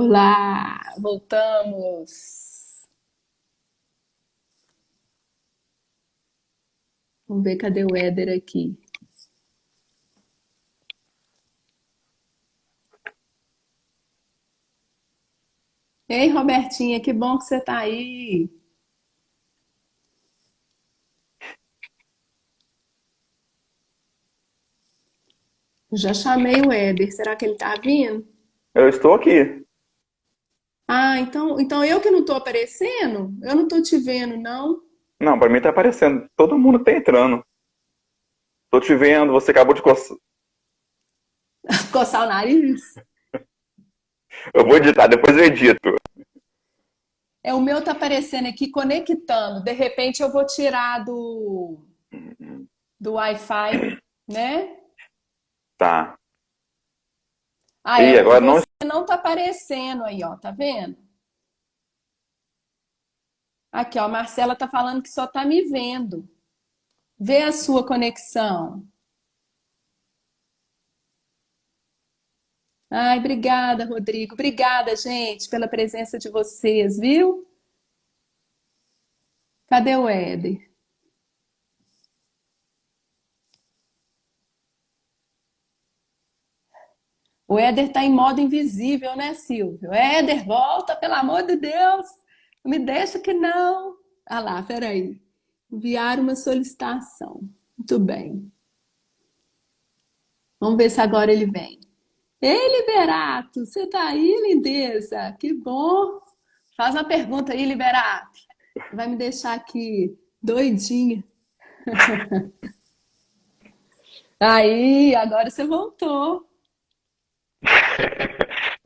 Olá, voltamos. Vamos ver cadê o Éder aqui. Ei, Robertinha, que bom que você tá aí. Já chamei o Éder, será que ele tá vindo? Eu estou aqui. Ah, então eu que não tô aparecendo? Eu não tô te vendo, não. Não, pra mim tá aparecendo. Todo mundo tá entrando. Tô te vendo, você acabou de coçar. Coçar o nariz? Eu vou editar, depois eu edito. É, o meu tá aparecendo aqui conectando. De repente eu vou tirar do Wi-Fi, né? Tá. Ah, E é, agora não. você não tá aparecendo aí, ó, tá vendo? Aqui, ó, a Marcela tá falando que só tá me vendo. Vê a sua conexão. Ai, obrigada, Rodrigo. Obrigada, gente, pela presença de vocês, viu? Cadê o Éder? O Éder tá em modo invisível, né, Silvio? Éder, volta, pelo amor de Deus. Não me deixa que não. Ah lá, peraí. Enviar uma solicitação. Muito bem. Vamos ver se agora ele vem. Ei, Liberato, você tá aí, lindeza? Que bom. Faz uma pergunta aí, Liberato. Vai me deixar aqui doidinha. Aí, agora você voltou.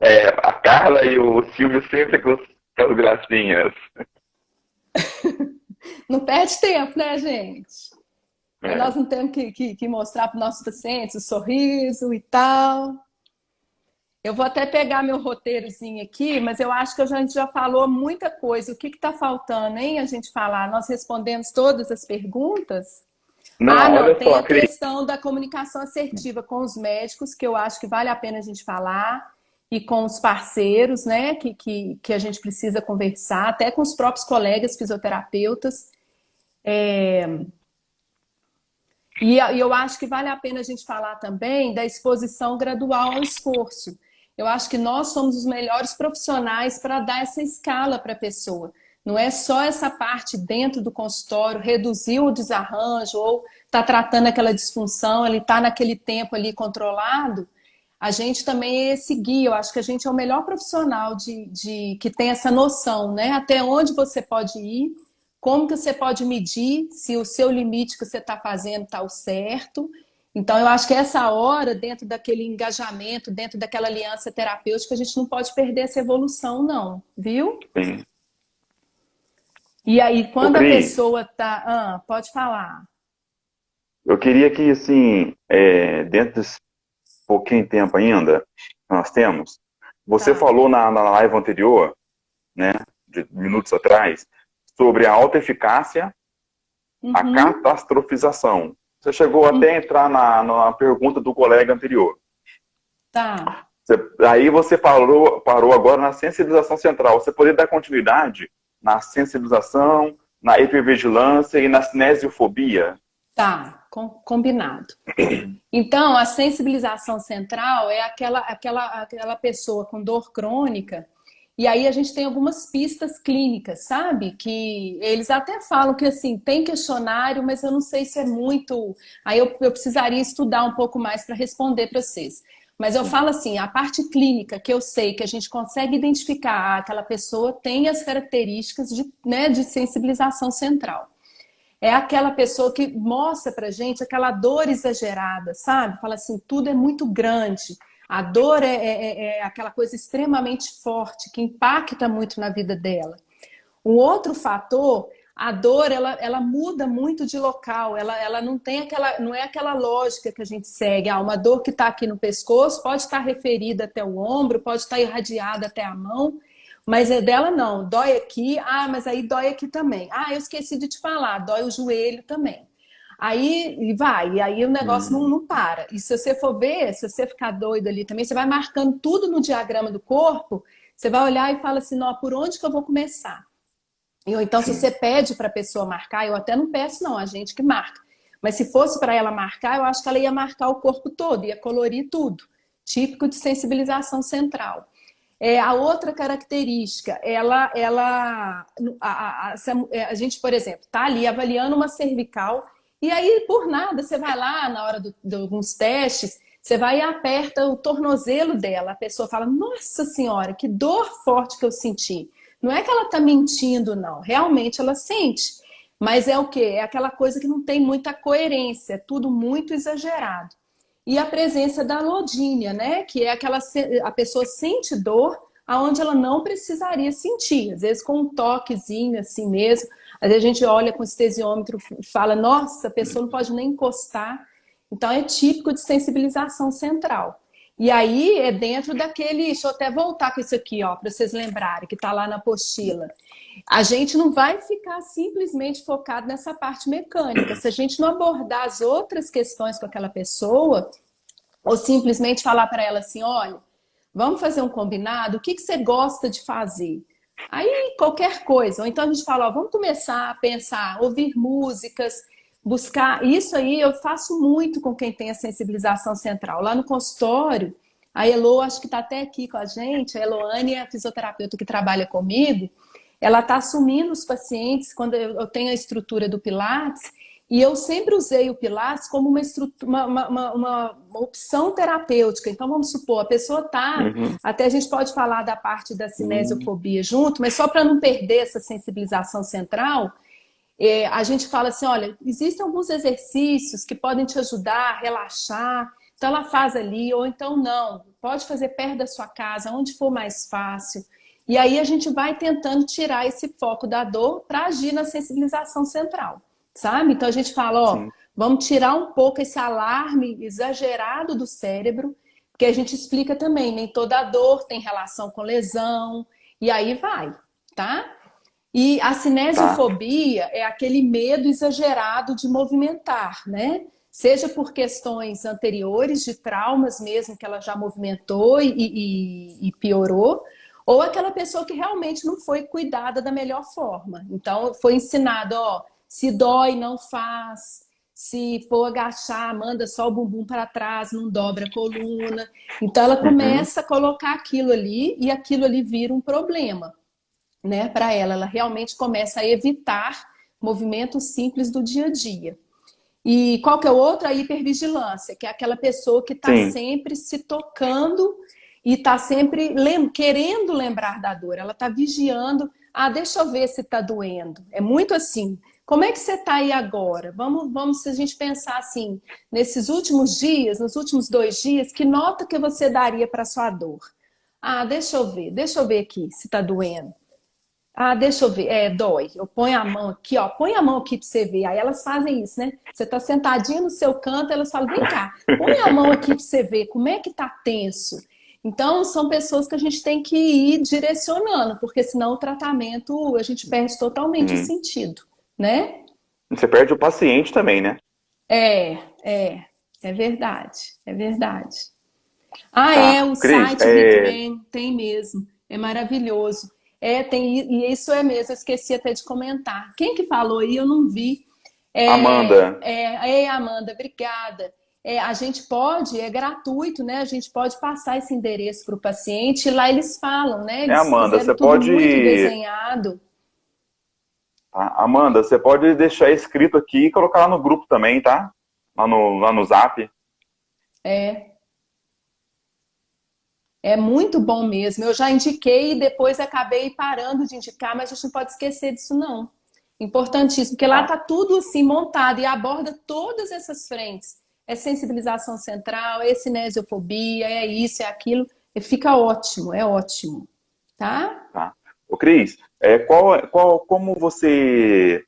É, a Carla e o Silvio sempre com as gracinhas. Não perde tempo, né, gente? É. Nós não temos que mostrar para os nossos pacientes o sorriso e tal. Eu vou até pegar meu roteirozinho aqui, mas eu acho que a gente já falou muita coisa. O que está faltando, hein, a gente falar? Nós respondemos todas as perguntas? Ah, Não, não, olha tem só, a Cris. questão da comunicação assertiva com os médicos, que eu acho que vale a pena a gente falar, e com os parceiros, né, que a gente precisa conversar, até com os próprios colegas fisioterapeutas. E eu acho que vale a pena a gente falar também da exposição gradual ao esforço. Eu acho que nós somos os melhores profissionais para dar essa escala para a pessoa. Não é só essa parte dentro do consultório, reduzir o desarranjo ou tá tratando aquela disfunção, ele está naquele tempo ali controlado. A gente também é esse guia. Eu acho que a gente é o melhor profissional que tem essa noção, né? Até onde você pode ir, como que você pode medir se o seu limite que você está fazendo está o certo. Então, eu acho que essa hora, dentro daquele engajamento, dentro daquela aliança terapêutica, a gente não pode perder essa evolução, não, viu? Sim. E aí, Ô, quando a Cris, pessoa tá. Ah, pode falar. eu queria que, assim, dentro desse pouquinho tempo ainda que nós temos, você Tá. falou na live anterior, né, de minutos atrás, sobre a alta eficácia, a Uhum. catastrofização. Você chegou até a entrar na pergunta do colega anterior. Tá. Aí você parou agora na sensibilização central. Você poderia dar continuidade na sensibilização, na hipervigilância e na cinesiofobia? Tá. Combinado. Então, a sensibilização central é aquela pessoa com dor crônica. E aí a gente tem algumas pistas clínicas, sabe? Que eles até falam que assim, tem questionário, mas eu não sei se é muito. Aí eu precisaria estudar um pouco mais para responder para vocês. Mas eu falo assim, a parte clínica que eu sei que a gente consegue identificar aquela pessoa tem as características de sensibilização central. É aquela pessoa que mostra pra gente aquela dor exagerada, sabe? Fala assim, tudo é muito grande. A dor é aquela coisa extremamente forte, que impacta muito na vida dela. Um outro fator, a dor, ela muda muito de local, ela não tem aquela, não é aquela lógica que a gente segue. Ah, uma dor que está aqui no pescoço pode estar referida até o ombro, pode estar irradiada até a mão, mas é dela não. Dói aqui, ah, mas aí dói aqui também. Ah, eu esqueci de te falar, dói o joelho também. Aí e vai, e aí o negócio Hum, não para. E se você for ver, se você ficar doido ali também, você vai marcando tudo no diagrama do corpo, Você vai olhar e fala assim, não, por onde que eu vou começar? Ou então, se Sim. você pede para a pessoa marcar, eu até não peço, não, a gente que marca. Mas se fosse para ela marcar, eu acho que ela ia marcar o corpo todo, ia colorir tudo. Típico de sensibilização central. A outra característica, a gente, por exemplo, está ali avaliando uma cervical, e aí, por nada, você vai lá na hora de alguns testes, você vai e aperta o tornozelo dela, a pessoa fala, nossa senhora, que dor forte que eu senti. Não é que ela está mentindo, não, realmente ela sente. Mas é o quê? É aquela coisa que não tem muita coerência, é tudo muito exagerado. E a presença da alodínia, né? Que é aquela a pessoa sente dor aonde ela não precisaria sentir, às vezes com um toquezinho assim mesmo. Às vezes a gente olha com o estesiômetro e fala, nossa, a pessoa não pode nem encostar. Então é típico de sensibilização central. E aí é dentro daquele, deixa eu até voltar com isso aqui, ó, para vocês lembrarem, que está lá na apostila. A gente não vai ficar simplesmente focado nessa parte mecânica. Se a gente não abordar as outras questões com aquela pessoa, ou simplesmente falar para ela assim, olha, vamos fazer um combinado, o que você gosta de fazer? Aí qualquer coisa. Ou então a gente fala, ó, vamos começar a pensar, ouvir músicas, buscar. Isso aí eu faço muito com quem tem a sensibilização central. Lá no consultório, a Elo, acho que está até aqui com a gente, a Eloane é a fisioterapeuta que trabalha comigo, ela está assumindo os pacientes quando eu tenho a estrutura do Pilates, e eu sempre usei o Pilates como uma opção terapêutica. Então, vamos supor, a pessoa está... Uhum. Até a gente pode falar da parte da cinesiofobia junto, mas só para não perder essa sensibilização central, a gente fala assim, olha, existem alguns exercícios que podem te ajudar a relaxar, então ela faz ali, ou então não, pode fazer perto da sua casa, onde for mais fácil. E aí a gente vai tentando tirar esse foco da dor para agir na sensibilização central, sabe? Então a gente fala, ó, Sim. vamos tirar um pouco esse alarme exagerado do cérebro, porque a gente explica também, nem toda dor tem relação com lesão, e aí vai, tá? E a Tá. cinesiofobia é aquele medo exagerado de movimentar, né? Seja por questões anteriores, de traumas mesmo, que ela já movimentou e piorou, ou aquela pessoa que realmente não foi cuidada da melhor forma. Então, foi ensinado, ó, se dói, não faz. Se for agachar, manda só o bumbum para trás, não dobra a coluna. Então, ela Uhum. começa a colocar aquilo ali e aquilo ali vira um problema, né, para ela. Ela realmente começa a evitar movimentos simples do dia a dia. E qual que é o outro? A hipervigilância, que é aquela pessoa que está Sim. sempre se tocando e está sempre querendo lembrar da dor. Ela está vigiando. Ah, deixa eu ver se está doendo. É muito assim. Como é que você está aí agora? Vamos, se a gente pensar assim, nesses últimos dias, nos últimos 2 dias, que nota que você daria para sua dor? Ah, deixa eu ver aqui se está doendo. Ah, deixa eu ver. Dói. Eu ponho a mão aqui, ó. Põe a mão aqui pra você ver. Aí elas fazem isso, né? Você tá sentadinho no seu canto, elas falam, vem cá, põe a mão aqui pra você ver como é que tá tenso. Então, são pessoas que a gente tem que ir direcionando, porque senão o tratamento, a gente perde totalmente o Sim. sentido, né? Você perde o paciente também, né? É, é, é verdade, é verdade. Ah, Tá. o Cris, site Retrain tem mesmo. É maravilhoso. E isso é mesmo, eu esqueci até de comentar. Quem que falou aí? Eu não vi. Amanda. Amanda, obrigada. A gente pode, é gratuito, né? A gente pode passar esse endereço para o paciente e lá eles falam, né? Eles Amanda, fizeram você tudo muito pode. desenhado. Tá? Amanda, você pode deixar escrito aqui e colocar lá no grupo também, tá? Lá no Zap. É, é muito bom mesmo. Eu já indiquei e depois acabei parando de indicar, mas a gente não pode esquecer disso, não. Importantíssimo, porque lá Tá. está tudo assim montado e aborda todas essas frentes. É sensibilização central, é cinesiofobia, é isso, é aquilo. E fica ótimo, é ótimo. Tá? Tá. Ô, Cris, como você,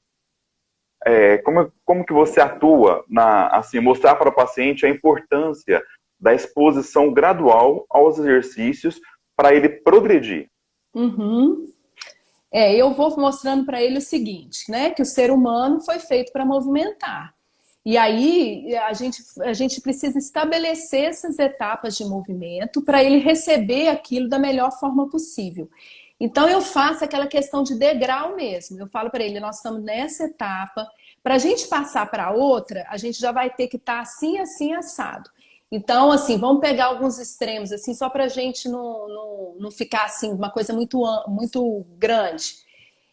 como que você atua assim, mostrar para o paciente a importância da exposição gradual aos exercícios para ele progredir? Uhum. Eu vou mostrando para ele o seguinte, né? Que o ser humano foi feito para movimentar. E aí a gente precisa estabelecer essas etapas de movimento para ele receber aquilo da melhor forma possível. Então eu faço aquela questão de degrau mesmo. Eu falo para ele, nós estamos nessa etapa, para a gente passar para outra, a gente já vai ter que estar assim, assim, assado. Então, assim, vamos pegar alguns extremos, assim, só para a gente não ficar assim, uma coisa muito grande.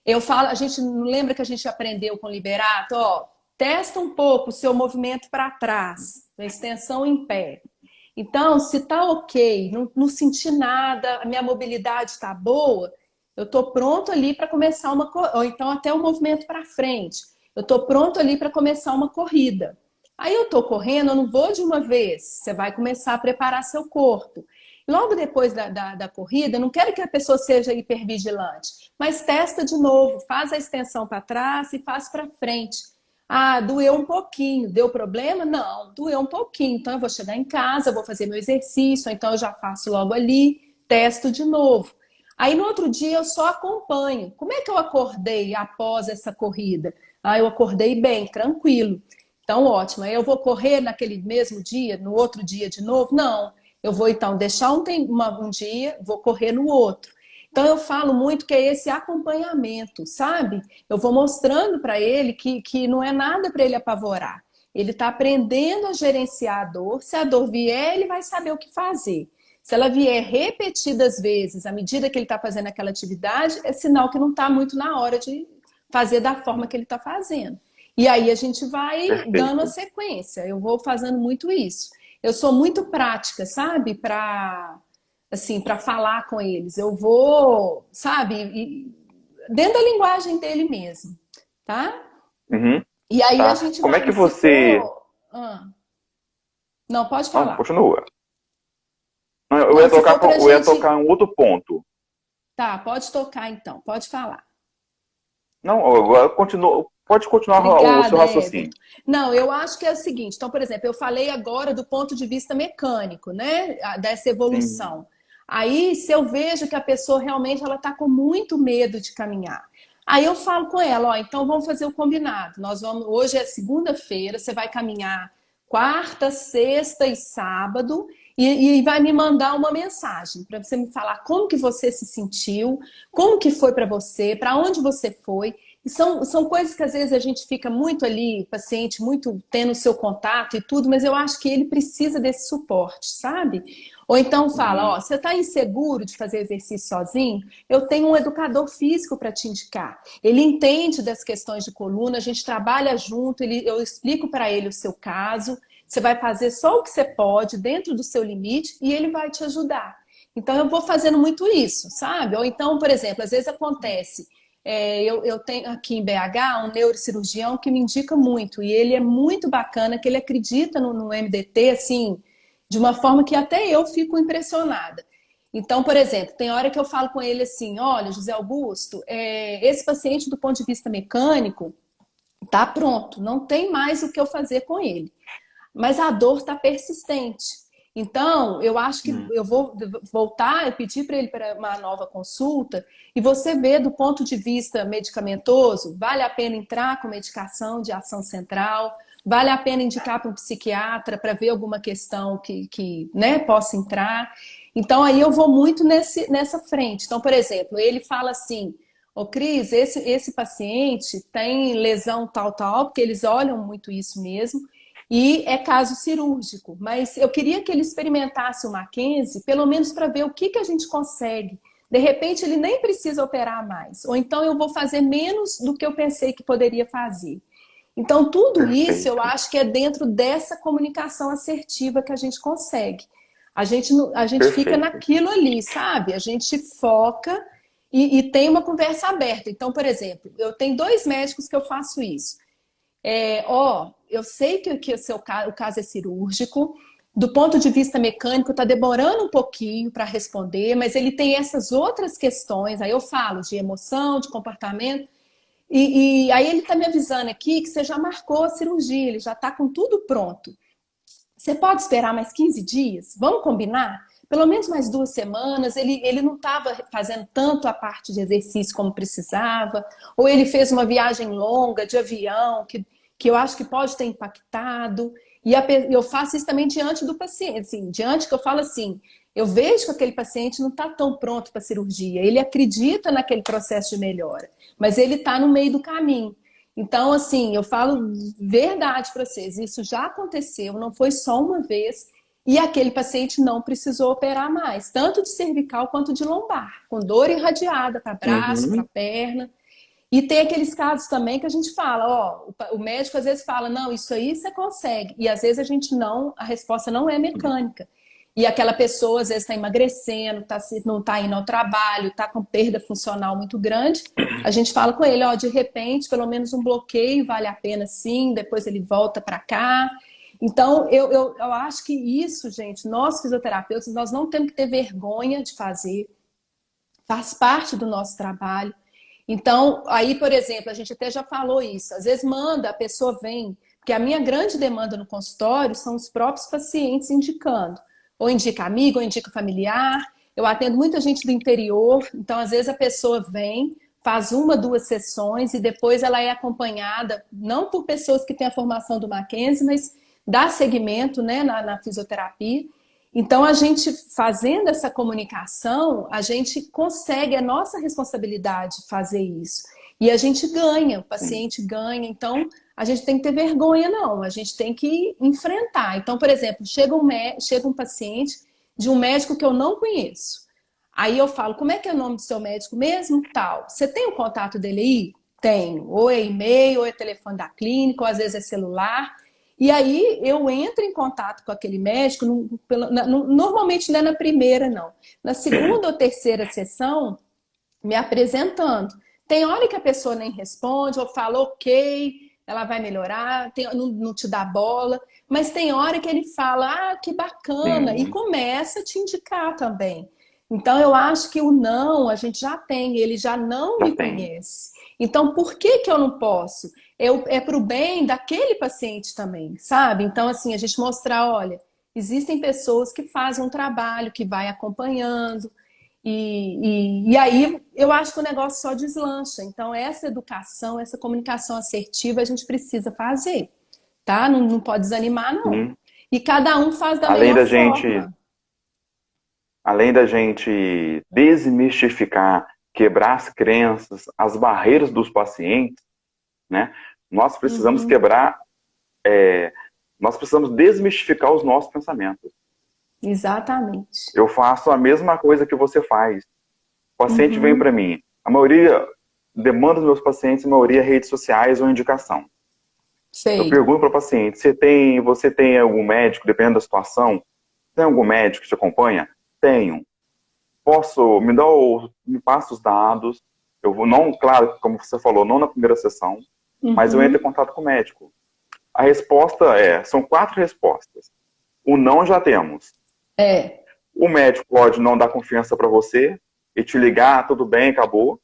Eu falo, a gente não lembra que a gente aprendeu com o Liberato, ó, testa um pouco o seu movimento para trás, a extensão em pé. Então, se tá ok, não senti nada, a minha mobilidade está boa, eu estou pronto ali para começar ou então até o movimento para frente. Eu estou pronto ali para começar uma corrida. Aí eu estou correndo, eu não vou de uma vez. Você vai começar a preparar seu corpo. Logo depois da corrida, eu não quero que a pessoa seja hipervigilante, mas testa de novo, faz a extensão para trás e faz para frente. Ah, doeu um pouquinho, deu problema? Não, doeu um pouquinho. Então eu vou chegar em casa, vou fazer meu exercício, então eu já faço logo ali, testo de novo. Aí no outro dia eu só acompanho. Como é que eu acordei após essa corrida? Ah, eu acordei bem, tranquilo. Então, ótimo. Aí eu vou correr naquele mesmo dia, no outro dia de novo? Não. Eu vou, então, deixar um dia, vou correr no outro. Então, eu falo muito que é esse acompanhamento, sabe? Eu vou mostrando para ele que não é nada para ele apavorar. Ele está aprendendo a gerenciar a dor. Se a dor vier, ele vai saber o que fazer. Se ela vier repetidas vezes, à medida que ele está fazendo aquela atividade, é sinal que não está muito na hora de fazer da forma que ele está fazendo. E aí a gente vai dando a sequência. Eu vou fazendo muito isso. Eu sou muito prática, sabe? Para falar com eles. Eu vou, sabe? Dentro da linguagem dele mesmo, tá? Uhum. E aí Tá. a gente Como vai... é que você... Não, pode falar. Continua. Eu Não, ia tocar um outro ponto. Tá, pode tocar então. Pode falar. Não, agora continua. Pode continuar o seu Obrigada, raciocínio. Everton. Não, eu acho que é o seguinte. Então, por exemplo, eu falei agora do ponto de vista mecânico, né? Dessa evolução. Sim. Aí, se eu vejo que a pessoa realmente ela está com muito medo de caminhar, aí eu falo com ela, ó, então vamos fazer o combinado. Hoje é segunda-feira, você vai caminhar quarta, sexta e sábado e vai me mandar uma mensagem para você me falar como que você se sentiu, como que foi para você, para onde você foi. E são coisas que às vezes a gente fica muito ali, paciente, muito tendo o seu contato e tudo, mas eu acho que ele precisa desse suporte, sabe? Ou então fala, ó, você está inseguro de fazer exercício sozinho? Eu tenho um educador físico para te indicar. Ele entende das questões de coluna, a gente trabalha junto, eu explico para ele o seu caso, você vai fazer só o que você pode, dentro do seu limite, e ele vai te ajudar. Então eu vou fazendo muito isso, sabe? Ou então, por exemplo, às vezes acontece... eu tenho aqui em BH um neurocirurgião que me indica muito, e ele é muito bacana, que ele acredita no MDT, assim, de uma forma que até eu fico impressionada. Então, por exemplo, tem hora que eu falo com ele assim, olha, José Augusto, esse paciente do ponto de vista mecânico tá pronto, não tem mais o que eu fazer com ele, mas a dor está persistente. Então, eu acho que eu vou voltar, eu pedir para ele para uma nova consulta e você vê do ponto de vista medicamentoso, vale a pena entrar com medicação de ação central, vale a pena indicar para um psiquiatra para ver alguma questão que né, possa entrar. Então, aí eu vou muito nessa frente. Então, por exemplo, ele fala assim, ô Cris, esse paciente tem lesão tal, porque eles olham muito isso mesmo, e é caso cirúrgico, mas eu queria que ele experimentasse o Mackenzie, pelo menos para ver o que a gente consegue. De repente, ele nem precisa operar mais, ou então eu vou fazer menos do que eu pensei que poderia fazer. Então, tudo isso eu acho que é dentro dessa comunicação assertiva que a gente consegue. A gente fica naquilo ali, sabe? A gente foca e tem uma conversa aberta. Então, por exemplo, eu tenho 2 médicos que eu faço isso. Eu sei que o caso é cirúrgico, do ponto de vista mecânico está demorando um pouquinho para responder, mas ele tem essas outras questões, aí eu falo de emoção, de comportamento, e aí ele está me avisando aqui que você já marcou a cirurgia, ele já está com tudo pronto. Você pode esperar mais 15 dias? Vamos combinar? Pelo menos mais 2 semanas, ele não estava fazendo tanto a parte de exercício como precisava, ou ele fez uma viagem longa de avião, que que eu acho que pode ter impactado. E eu faço isso também diante do paciente, assim, diante que eu falo assim, eu vejo que aquele paciente não está tão pronto para cirurgia, ele acredita naquele processo de melhora, mas ele está no meio do caminho. Então, assim, eu falo verdade para vocês, isso já aconteceu, não foi só uma vez, e aquele paciente não precisou operar mais, tanto de cervical quanto de lombar, com dor irradiada para braço, para Uhum. perna. E tem aqueles casos também que a gente fala, ó, o médico às vezes fala, não, isso aí você consegue. E às vezes a gente não, a resposta não é mecânica. E aquela pessoa às vezes está emagrecendo, não está indo ao trabalho, está com perda funcional muito grande. A gente fala com ele, ó, de repente, pelo menos um bloqueio vale a pena sim, depois ele volta para cá. Então, eu acho que isso, gente, nós fisioterapeutas, nós não temos que ter vergonha de fazer, faz parte do nosso trabalho. Então, aí, por exemplo, a gente até já falou isso. Às vezes manda, a pessoa vem, porque a minha grande demanda no consultório são os próprios pacientes indicando. Ou indica amigo, ou indica familiar. Eu atendo muita gente do interior, então às vezes a pessoa vem, faz uma, duas sessões e depois ela é acompanhada, não por pessoas que têm a formação do Mackenzie, mas dá segmento, né, na fisioterapia. Então, a gente fazendo essa comunicação, a gente consegue, é nossa responsabilidade fazer isso. E a gente ganha, o Sim. paciente ganha. Então, a gente tem que ter vergonha, não. A gente tem que enfrentar. Então, por exemplo, chega um paciente de um médico que eu não conheço. Aí eu falo, como é que é o nome do seu médico mesmo? Tal. Você tem o contato dele aí? Tenho. Ou é e-mail, ou é telefone da clínica, ou às vezes é celular. E aí eu entro em contato com aquele médico, normalmente não é na primeira, não. Na segunda ou terceira sessão, me apresentando. Tem hora que a pessoa nem responde, ou fala ok, ela vai melhorar, não te dá bola, mas tem hora que ele fala, ah, que bacana, e Sim. começa a te indicar também. Então eu acho que o não a gente já tem, ele já não Já me tem. conhece. Então por que que eu não posso? É para o bem daquele paciente também, sabe? Então assim, a gente mostrar, olha, existem pessoas que fazem um trabalho, que vai acompanhando, e aí eu acho que o negócio só deslancha. Então, essa educação, essa comunicação assertiva a gente precisa fazer, tá? Não pode desanimar, não. Sim. E cada um faz da Além melhor da gente, forma. além da gente desmistificar, quebrar as crenças, as barreiras dos pacientes, né? Nós precisamos Uhum, quebrar, nós precisamos desmistificar os nossos pensamentos. exatamente. Eu faço a mesma coisa que você faz. O paciente vem Uhum, para mim. A maioria, demanda dos meus pacientes, a maioria é redes sociais ou indicação. Eu sei. pergunto para o paciente, você tem algum médico, dependendo da situação, tem algum médico que te acompanha? Tenho. Me passa os dados. Eu vou, não, claro, como você falou, não na primeira sessão, mas eu entro em Uhum, contato com o médico. A resposta são 4 respostas. O não já temos. é, O médico pode não dar confiança para você e te ligar, tudo bem, acabou.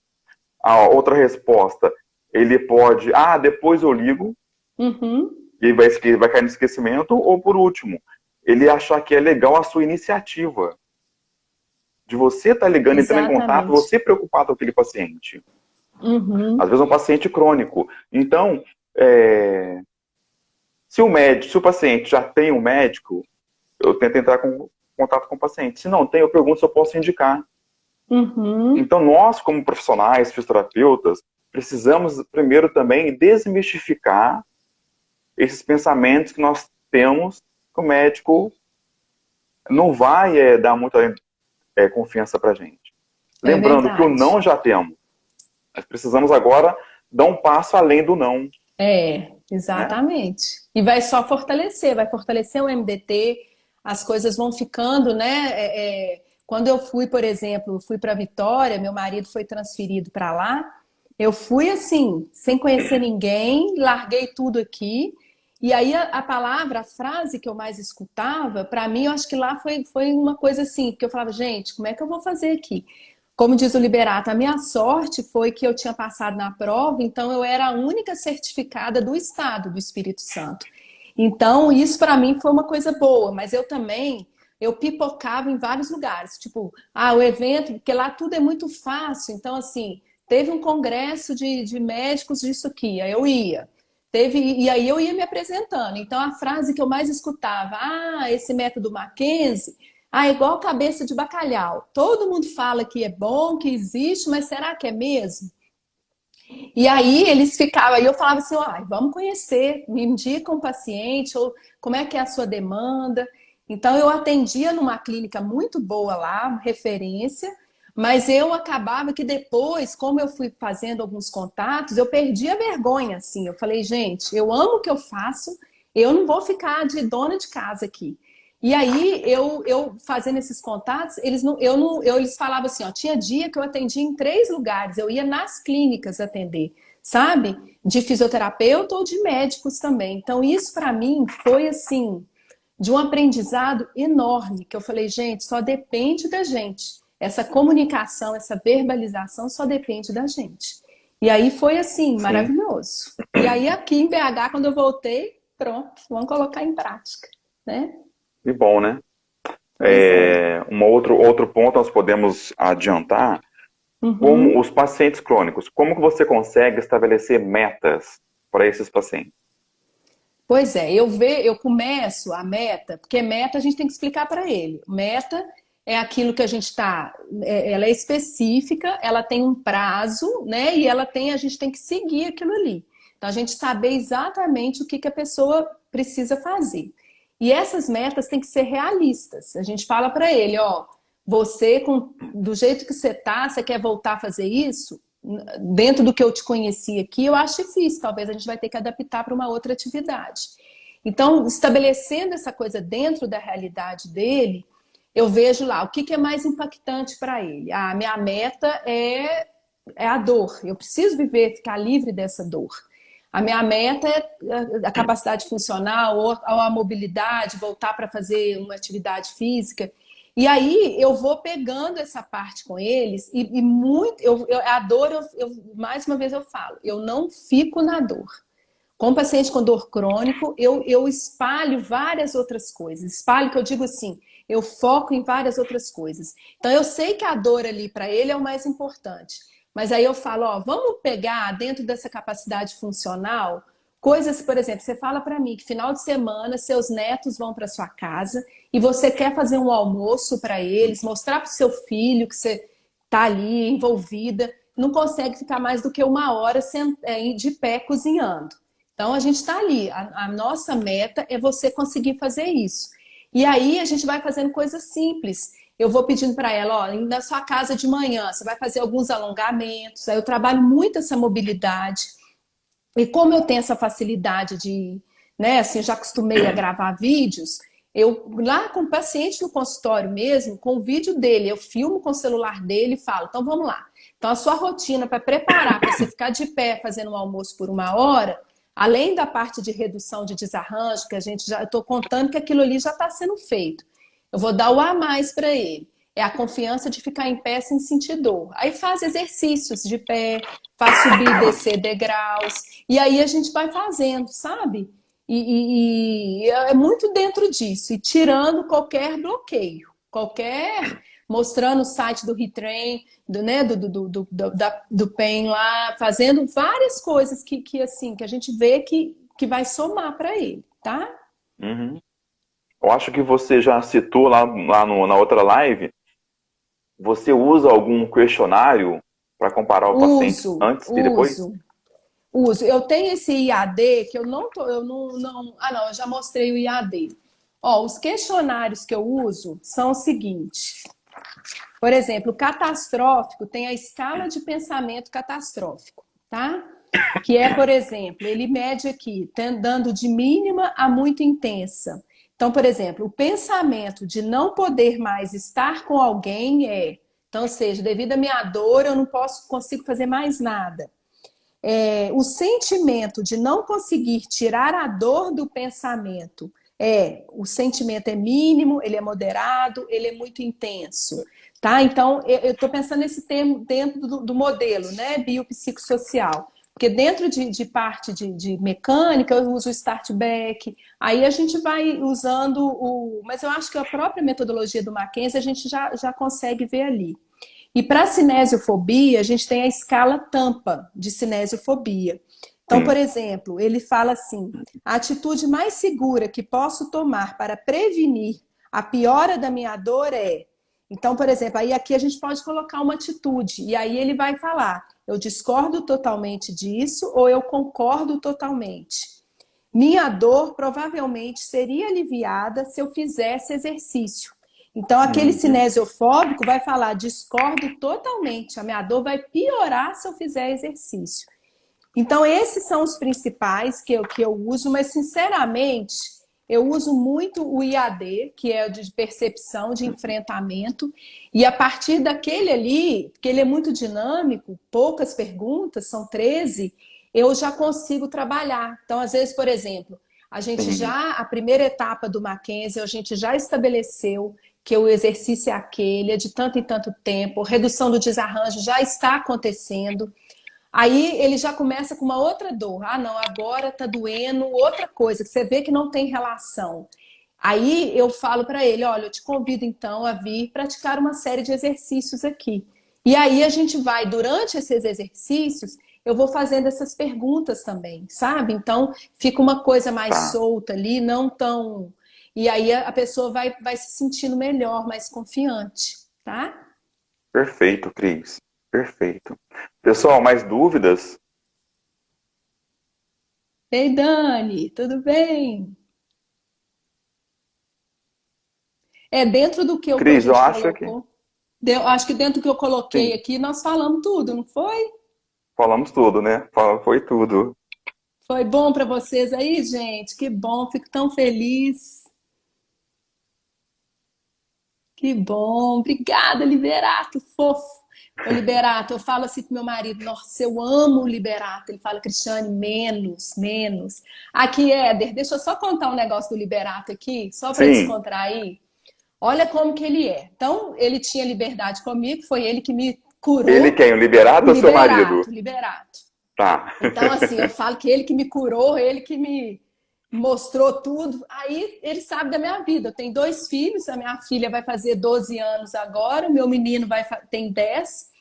A outra resposta, ele pode, depois eu ligo, uhum, e vai cair no esquecimento. Ou por último, ele achar que é legal a sua iniciativa de você estar ligando, entrando em contato, exatamente. você preocupado com aquele paciente. Às Uhum, vezes é um paciente crônico. Então, se o paciente já tem um médico, eu tento entrar em contato com o paciente. Se não tem, eu pergunto se eu posso indicar. uhum, Então, nós, como profissionais, fisioterapeutas, precisamos primeiro também desmistificar esses pensamentos que nós temos que o médico não vai dar muita confiança para a gente. é Lembrando que o verdade. não já temos. Nós precisamos agora dar um passo além do não, É, né? exatamente. E vai fortalecer o MDT, as coisas vão ficando, né? Quando eu fui, por exemplo, fui para Vitória, meu marido foi transferido para lá, eu fui assim, sem conhecer ninguém, larguei tudo aqui. E aí a palavra, a frase que eu mais escutava, para mim, eu acho que lá foi uma coisa assim, porque eu falava, gente, como é que eu vou fazer aqui? Como diz o Liberato, a minha sorte foi que eu tinha passado na prova, então eu era a única certificada do Estado do Espírito Santo. Então, isso para mim foi uma coisa boa, mas eu também, eu pipocava em vários lugares, tipo, o evento, porque lá tudo é muito fácil, então assim, teve um congresso de médicos disso aqui, aí eu ia. e aí eu ia me apresentando. Então, a frase que eu mais escutava, esse método Mackenzie, é igual cabeça de bacalhau. Todo mundo fala que é bom, que existe, mas será que é mesmo? E aí eles ficavam, aí eu falava assim, vamos conhecer, me indica um paciente, ou como é que é a sua demanda. Então eu atendia numa clínica muito boa lá, referência, mas eu acabava que depois, como eu fui fazendo alguns contatos, eu perdi a vergonha, assim. Eu falei, gente, eu amo o que eu faço, eu não vou ficar de dona de casa aqui. E aí, eu fazendo esses contatos, eles falavam assim, tinha dia que eu atendia em 3 lugares, eu ia nas clínicas atender, sabe? De fisioterapeuta ou de médicos também. Então, isso para mim foi assim, de um aprendizado enorme, que eu falei, gente, só depende da gente. Essa comunicação, essa verbalização só depende da gente. E aí foi assim, maravilhoso. E aí aqui em BH, quando eu voltei, pronto, vamos colocar em prática, né? Que bom, né? Outro ponto nós podemos adiantar, como os pacientes crônicos, como que você consegue estabelecer metas para esses pacientes? Pois é, eu começo a meta, porque meta a gente tem que explicar para ele. Meta é aquilo que a gente ela é específica, ela tem um prazo, né? E a gente tem que seguir aquilo ali. Então a gente saber exatamente o que a pessoa precisa fazer. E essas metas têm que ser realistas. A gente fala para ele, você, do jeito que você quer voltar a fazer isso? Dentro do que eu te conheci aqui, eu acho difícil. Talvez a gente vai ter que adaptar para uma outra atividade. Então, estabelecendo essa coisa dentro da realidade dele, eu vejo lá o que é mais impactante para ele. A minha meta é a dor. Eu preciso ficar livre dessa dor. A minha meta é a capacidade funcional ou a mobilidade, voltar para fazer uma atividade física. E aí eu vou pegando essa parte com eles e muito, a dor, mais uma vez eu falo, eu não fico na dor. Com paciente com dor crônico, eu espalho várias outras coisas. Espalho que eu digo assim, eu foco em várias outras coisas. Então eu sei que a dor ali para ele é o mais importante. Mas aí eu falo, vamos pegar dentro dessa capacidade funcional coisas, por exemplo, você fala para mim que final de semana seus netos vão para sua casa e você quer fazer um almoço para eles, mostrar para o seu filho que você está ali envolvida, não consegue ficar mais do que 1 hora de pé cozinhando. Então a gente está ali, a nossa meta é você conseguir fazer isso. E aí a gente vai fazendo coisas simples. Eu vou pedindo para ela, na sua casa de manhã, você vai fazer alguns alongamentos. Aí eu trabalho muito essa mobilidade. E como eu tenho essa facilidade de, né, assim, eu já acostumei a gravar vídeos, eu lá com o paciente no consultório mesmo, com o vídeo dele, eu filmo com o celular dele e falo, então vamos lá. Então a sua rotina para preparar, para você ficar de pé fazendo um almoço por 1 hora, além da parte de redução de desarranjo, que eu estou contando que aquilo ali já está sendo feito. Eu vou dar o a mais para ele. É a confiança de ficar em pé sem sentir dor. Aí faz exercícios de pé, faz subir e descer degraus. E aí a gente vai fazendo, sabe? E é muito dentro disso. E tirando qualquer bloqueio. Mostrando o site do Retrain, do PEN lá, fazendo várias coisas que a gente vê que vai somar para ele, tá? Uhum. Eu acho que você já citou lá na outra live, você usa algum questionário para comparar o paciente antes e depois? Uso. Eu tenho esse IAD que eu já mostrei o IAD. Os questionários que eu uso são o seguinte. Por exemplo, o catastrófico tem a escala de pensamento catastrófico, tá? Que é, por exemplo, ele mede aqui, dando de mínima a muito intensa. Então, por exemplo, o pensamento de não poder mais estar com alguém então, ou seja, devido à minha dor, eu não consigo fazer mais nada. O sentimento de não conseguir tirar a dor do pensamento o sentimento é mínimo, ele é moderado, ele é muito intenso, tá? Então, eu estou pensando nesse termo dentro do modelo, né, biopsicossocial. Porque dentro de parte de mecânica, eu uso o start back, aí a gente vai usando mas eu acho que a própria metodologia do Mackenzie a gente já consegue ver ali. E para cinesiofobia, a gente tem a escala tampa de cinesiofobia, Então, por sim, exemplo, ele fala assim: a atitude mais segura que posso tomar para prevenir a piora da minha dor é. Então, por exemplo, aí aqui a gente pode colocar uma atitude, e aí ele vai falar: eu discordo totalmente disso ou eu concordo totalmente. Minha dor provavelmente seria aliviada se eu fizesse exercício. Então, aquele uhum, cinesiofóbico vai falar: discordo totalmente, a minha dor vai piorar se eu fizer exercício. Então, esses são os principais que eu uso, mas, sinceramente, eu uso muito o IAD, que é o de percepção, de enfrentamento, e a partir daquele ali, que ele é muito dinâmico, poucas perguntas, são 13, eu já consigo trabalhar. Então, às vezes, por exemplo, sim, a primeira etapa do Mackenzie, a gente já estabeleceu que o exercício é aquele, é de tanto em tanto tempo, redução do desarranjo já está acontecendo. Aí ele já começa com uma outra dor. Ah, não, agora tá doendo outra coisa, que você vê que não tem relação. Aí eu falo para ele: olha, eu te convido então a vir praticar uma série de exercícios aqui. E aí a gente vai, durante esses exercícios, eu vou fazendo essas perguntas também, sabe? Então fica uma coisa mais tá. solta ali, não tão. E aí a pessoa vai se sentindo melhor, mais confiante, tá? Perfeito, Cris. Perfeito. Pessoal, mais dúvidas? Ei, Dani, tudo bem? É dentro do que a Cris, eu gente acho que colocou. Acho que dentro do que eu coloquei sim. aqui, nós falamos tudo, não foi? Falamos tudo, né? Foi tudo. Foi bom para vocês aí, gente? Que bom, fico tão feliz. Que bom. Obrigada, Liberato, fofo. Ô, Liberato, eu falo assim pro meu marido: nossa, eu amo o Liberato. Ele fala: Cristiane, menos, menos. Aqui, Éder, deixa eu só contar um negócio do Liberato aqui, só para Sim. descontrair. Olha como que ele é. Então, ele tinha liberdade comigo, foi ele que me Ele curou. quem? O O Liberato ou seu marido? Liberato, Liberato. Tá. Então, assim, eu falo que ele que me curou, ele que me mostrou tudo. Aí ele sabe da minha vida. Eu tenho dois filhos, a minha filha vai fazer 12 anos agora, o meu menino tem 10.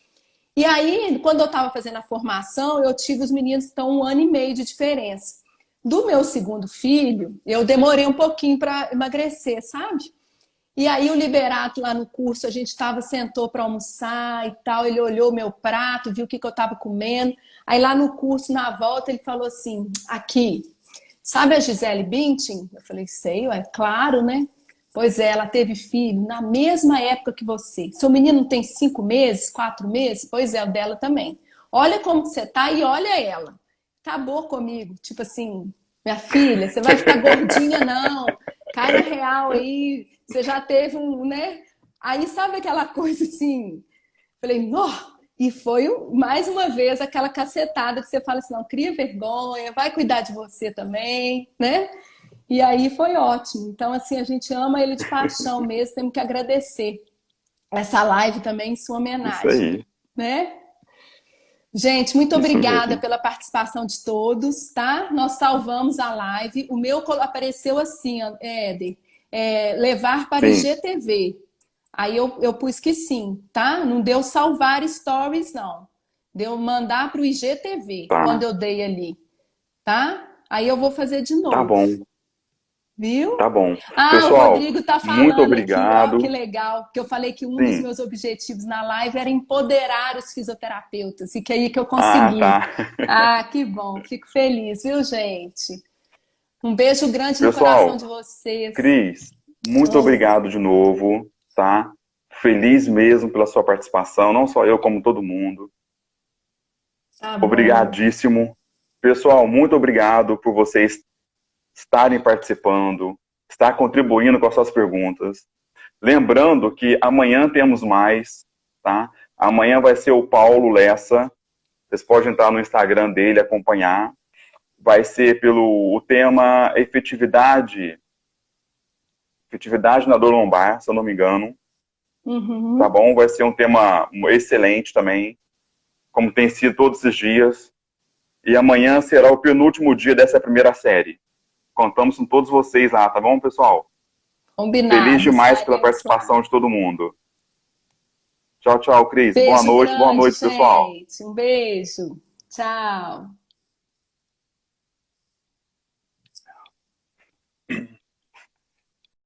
E aí, quando eu estava fazendo a formação, eu tive os meninos que estão 1 ano e meio de diferença. Do meu segundo filho, eu demorei um pouquinho para emagrecer, sabe? E aí o Liberato lá no curso, a gente estava, sentou para almoçar e tal, ele olhou meu prato, viu o que eu estava comendo. Aí lá no curso, na volta, ele falou assim: aqui, sabe a Gisele Bündchen? Eu falei: sei, é claro, né? Pois é, ela teve filho na mesma época que você. Seu menino tem 5 meses, 4 meses? Pois é, o dela também. Olha como você tá e olha ela. Acabou comigo. Tipo assim, minha filha, você vai ficar gordinha, não. Cai na real aí. Você já teve um, né? Aí sabe aquela coisa assim? Falei: nó! E foi mais uma vez aquela cacetada que você fala assim: não, cria vergonha, vai cuidar de você também, né? E aí foi ótimo. Então, assim, a gente ama ele de paixão mesmo, temos que agradecer essa live também em sua Isso homenagem, aí. né? Gente, muito Isso obrigada mesmo. pela participação de todos, tá? Nós salvamos a live. O meu apareceu assim, ó, Éder, levar para o Sim, IGTV. Aí eu pus que sim, tá? Não deu salvar stories, não. Deu mandar para o IGTV quando tá. eu dei ali, tá? Aí eu vou fazer de Tá novo. bom. Viu? Tá bom. Ah, o Pessoal, Rodrigo tá muito falando aqui, ó, que obrigado. legal, que eu falei que um dos Sim. meus objetivos na live era empoderar os fisioterapeutas, e que aí que eu Ah, consegui. tá. Ah, que bom, fico feliz, viu, gente? Um beijo grande no coração Pessoal, de vocês. Cris, muito Oh, obrigado de novo, tá? Feliz mesmo pela sua participação, não só eu, como todo mundo. tá bom. Obrigadíssimo. Pessoal, muito obrigado por vocês estarem participando, estar contribuindo com as suas perguntas. Lembrando que amanhã temos mais, tá? Amanhã vai ser o Paulo Lessa. Vocês podem entrar no Instagram dele, acompanhar. Vai ser pelo o tema efetividade na dor lombar, se eu não me engano. Tá Uhum. bom? Vai ser um tema excelente também, como tem sido todos esses dias. E amanhã será o penúltimo dia dessa primeira série. Contamos com todos vocês lá, tá bom, pessoal? Feliz Combinado, demais pela estaremos lá. participação de todo mundo. Tchau, tchau, Cris. Beijo Boa grande, noite, pessoal. gente. Um beijo. Tchau.